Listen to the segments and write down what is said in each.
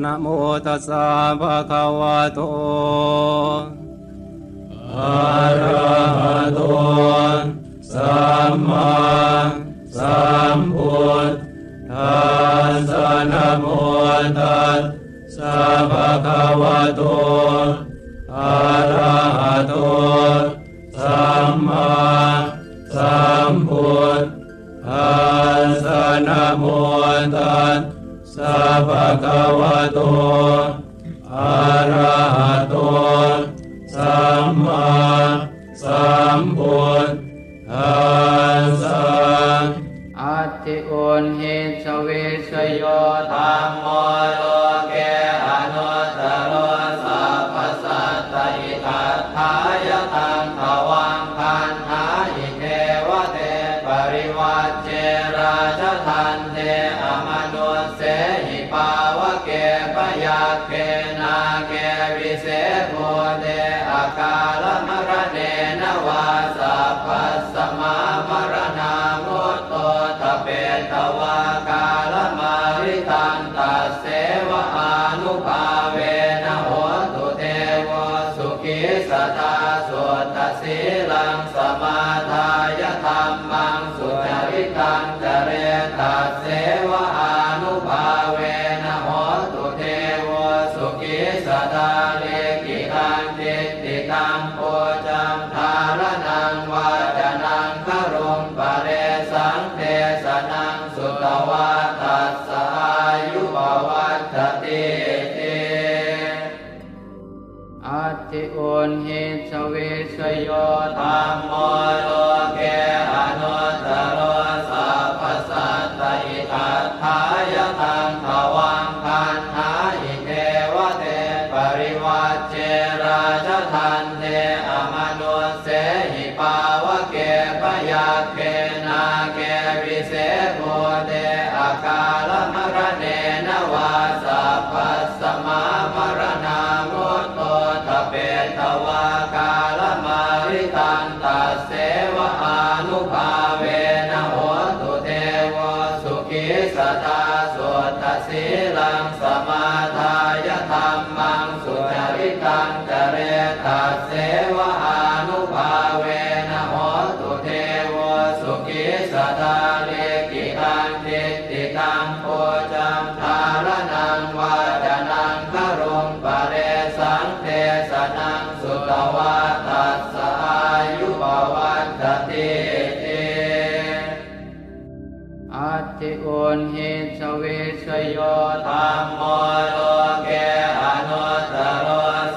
นะโมตัสสะภะคะวะโตอะระหะโตสัมมาสัมพุทธัสสะนะโมตัสสะภะคะวะโตอะระหะโตสัมมาสัมพุทธัสสะนะโมตัสสะภะคะวะโตอะระหะโตสัมมาสัมพุทธัสสะอัตติอุนหิสวิสโยธัมโมโลเกอนุตตโรสัพพสัตตอิทัฏฐายตังภวังคันธาอิเทวเตปริวัจเจราชทันเตอมนุสเสหิปาวะเกปยาเคนาเกวิเศษโภเตอาการมรณเนนวาสัพพสมามรณามุตโตทเปตวากาลมาริตันตัสเสวะอานุภาเวนะโหตุเทวสุขิสตาสุตตสีลังสมาทายธัมมังสุจริตังจเรตัสเสวะอานุภาเวนะโหตุเทวสุขิสตาเลกิตังทิฏฐิตังโพจังทารนังวาจานังครุงปะเรสังเทสนังสุตวาตัสสะอายุปวัฏฏติติอัตติอุนหิสวิสโยธัมโมโลเกอนุตตโรสัพพสัตตอิทัฏฐายตังภวังคันธาอิเทวเตปริวัจเจราชทันเตอมนุสเสหิปาวะเกปยาเคนาเกวิเศษโภเตอาการมรณเนนวาสัพพสมามรณามุตโตทเปตวากาลมาริตันตัสเสวะอานุภาเวนะโหตุเทวสุขิสตาสุตตสีลังสมาทายธัมมังสุจริตังจเรตัสเสวะอานุภาเวนะโหตุเทวสุขิสตาเลกิตังทิฏฐิตังโพจังทารนังวาจานังครุงปะเรสังเทสนังสุตวาตัสสะอายุปวัฏฏติติอัตติอุนหิสวิสโยธัมโมโลเกอนุตตโร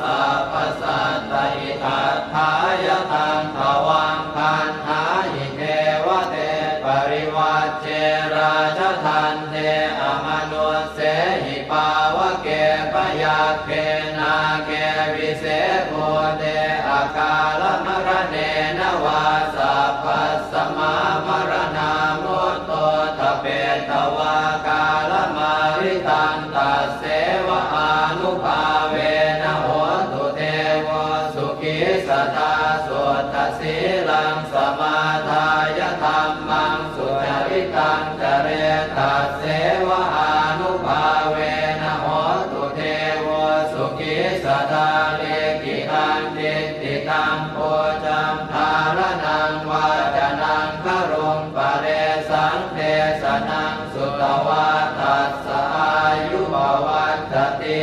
สัพพสัตตอิทัฏฐายตังภวังคันธาอิเทวเตปริวัจเจราชทันเตอมนุสเสหิปาวะเกปยาเคนาเกวิเศษโภเตอาการมรณเนนวาสัพพสมามรณามุตโตทเปตวากาลมาริตันตัสเสวะอานุภาเวนะโหตุเทวสุขิสตาสุตตสีลังสมาทายธัมมังสุจริตังจเรตัสเสวะอานุภาเวนะโหตุเทวสุขิสตาเลกิตังทิฏฐิตังโพจังทารนังวาจานังครุงปะเรสังเทสนังสุตวาตัสสะอายุปวัฏฏติ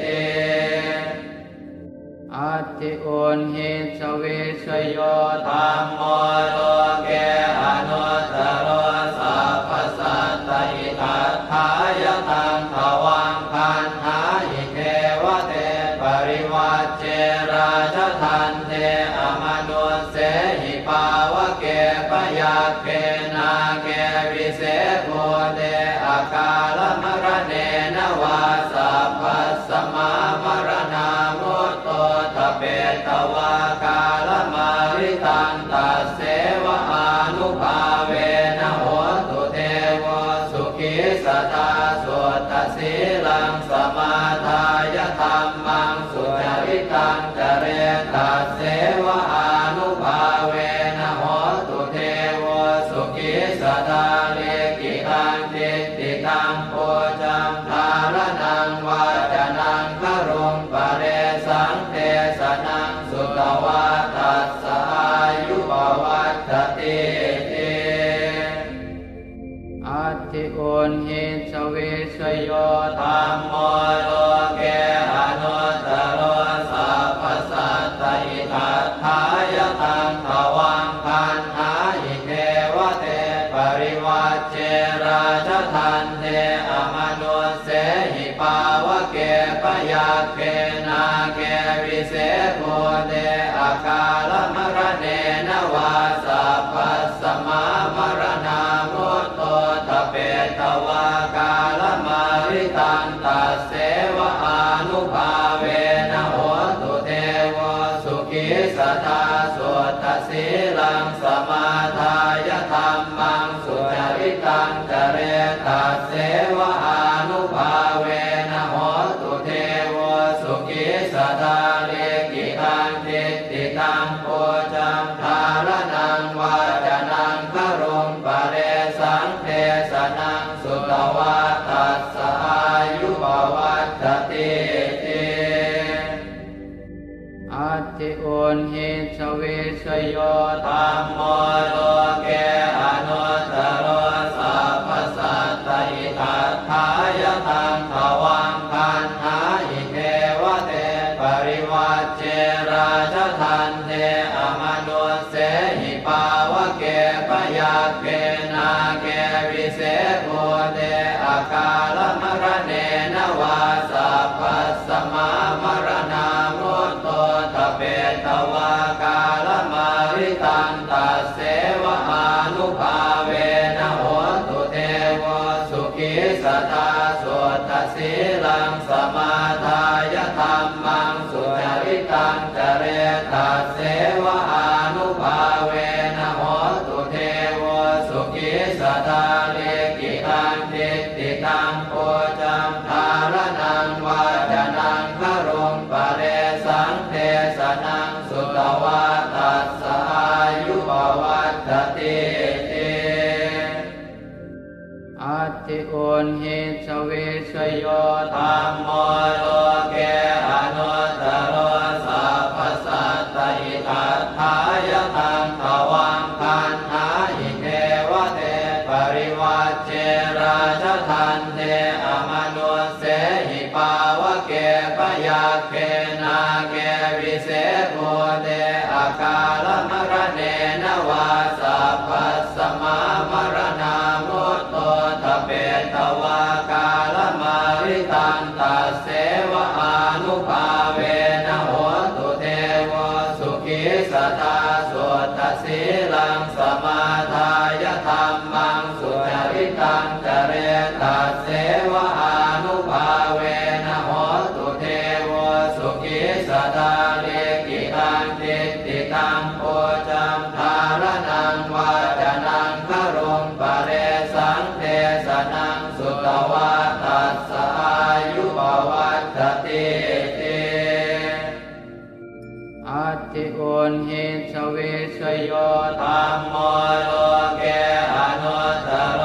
ติอัตติอุนหิสวิสโยธัมโมโลเกอนุตตโรสัพพสัตตอิทัฏฐายตังภวังคันธาอิเทวเตปริวัจเจราชทันเตอมนุสเสหิปาวะเกปยาเคนาเกวิเศษโภเตอาการมรณเนนวาสัพพสมามรณามุตโตทเปตวากาลมาริตันตัสเสวะอานุภาเวนะโหตุเทวสุขิสตาสุตต เวสโยธัมโมโลเกอนุตตโรสัพพสัตตอิทัฏฐายตังภวังคันหาอิเทวเตปริวัจเจราชทันเตอมนุสเสหิปาวเกปยาเกนาเกวิเศษโพเตอาคาลมรเนนวาสัพพสมามรณามุตโตตเปตวากาลมาริตันตัสเสวะอานุภาเวนะโหตุเทวสุขิสตาสุตตสีลังสมาทายธัมมังสุจริตังจเรตัสเสวะอานุภาเวนะโหตุเทวสุขิสตาเลกิตังจิตติตังโพจังทารนังวาจานังครุงปะเรสังเทสนังสุตวาตัสสะอายุบวัตติติอัตติโอนหิสเวสโยธัมโมโลเกอนุตตโรสัพพสัตตอิทัฏฐายตังภวังคันหาอิเทวเตปริวัจเจราชทันเตอมนุสเสหิปาวเกปยาเกนาเกวิเศษโพเตอาคาลมรเนนวาสัพพสมามรณามุตโตตเปตวากาลมาริตันตัสเสวะอานุภาเวนะโหตุเทวสุขิสตาสุตตสีลังสมาทายธัมมังสุจริตังจเรตัสเสวะอานุภาเวนะโหตุเทวสุขิสตาเลกิตังจิตติตังโพจังทารนังวาจานังครุงปะเรสังเทสนังสุตวาตัสสะอายุบวัตติติอัตติโอนหิสเวสโยธัมโมโลเกอนุตตโรสัพพสัตตอิทัฏฐายตังภวังคันหาอิเทวเตปริวัจเจราชทันเตอมนุสเสหิปาวเกปยาเกนาเกวิเศษโพเตอาคาลมรเนนวาสัพพสมามรณามุตโตตเปตวากาลมาริตันตัสเสวะอานุภาเวนะโหตุเทวสุขิสตาสุตตสีลังสมาทายธัมมังสุจริตังจเรตัสเสวะอานุภาเวนะโหตุเทวสุขิสตาเลกิตังจิตติตังโพจังทารนังวาจานังครุงปะเรสังเทสนังสุตวาตัสสะอายุบวัตติติอัตติโอนหิสเวสโยธัมโมโลเกอนุตตโร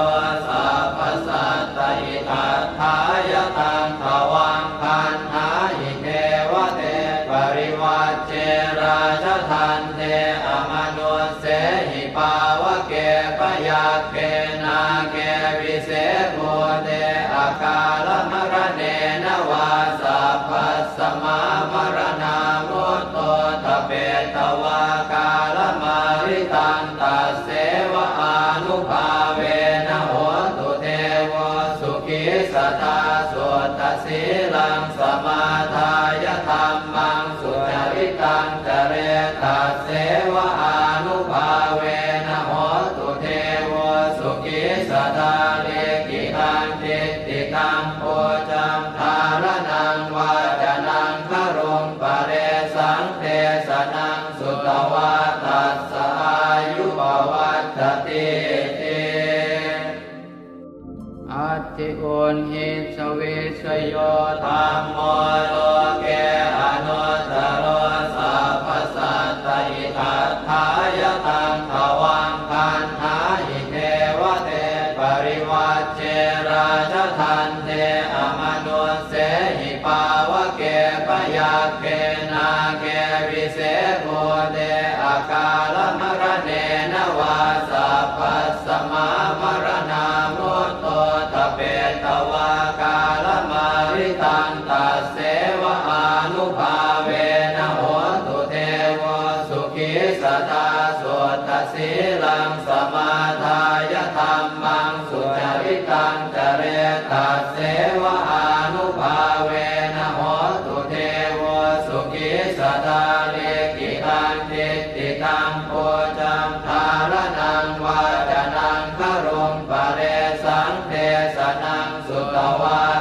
สัพพสัตตอิทัฏฐายตังภวังคันหาอิเทวเตปริวัจเจราชทันเตอมนุสเสหิปาวเกปยาเกนาเกวิเศษโพเตอาคาลมรเนนวาสัพพสมามรณามุตโตตเปตวากาลมาริตันตัสเสวะอานุภาเวนะโหตุเทวสุขิสตาสุตตสีลังสมาทายธัมมังสุจริตังจเรตัสเสวะอานุภาเวนะโหตุเทวสุขิสตาเลกิตังจิตติตังโพจังทารนังวาจานังครุงปะเรสังเทสนังสุตวาตัสสะอายุบวัตติติอัตติโอนหิสเวสโยธัมโมโลเกอนุตตโรสัพพสัตตอิทัฏฐายตังภวังคันหาอิเทวเตปริวัจเจราชทันเตอมนุสเสหิปาวเกปยาเกนาเกวิเศษโพเตอาคาลมรเนนวาสัพพสมามรณามุตโตตเปตวา ตังจเรตัสเสวะอานุภาเวนะโหตุเทโวสุขิสตาเลกิตังจิตติตังโพจังทารนังวาจนังครุงปะเรสังเทสนังสุตวา